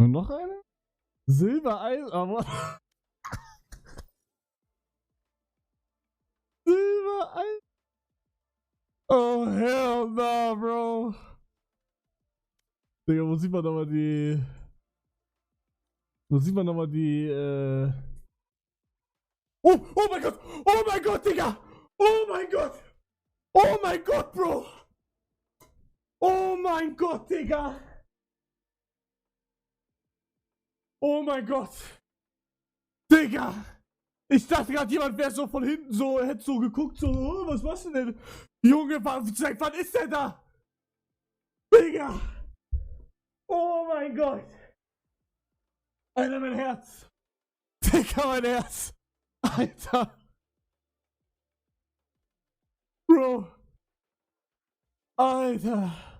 Und noch eine? Silbereis, aber. Silbereis. Oh, hell no, Bro. Digga, wo sieht man nochmal die. Wo sieht man nochmal die, Oh mein Gott! Oh mein Gott, Digga! Oh mein Gott! Oh mein Gott, Bro! Oh mein Gott, Digga! Oh mein Gott! Digga! Ich dachte gerade, jemand wäre so von hinten so, hätte so geguckt, so, oh, was machst du denn? Junge, seit wann ist der da? Digga! Oh mein Gott! Alter, mein Herz! Digga, mein Herz! Alter! Bro! Alter!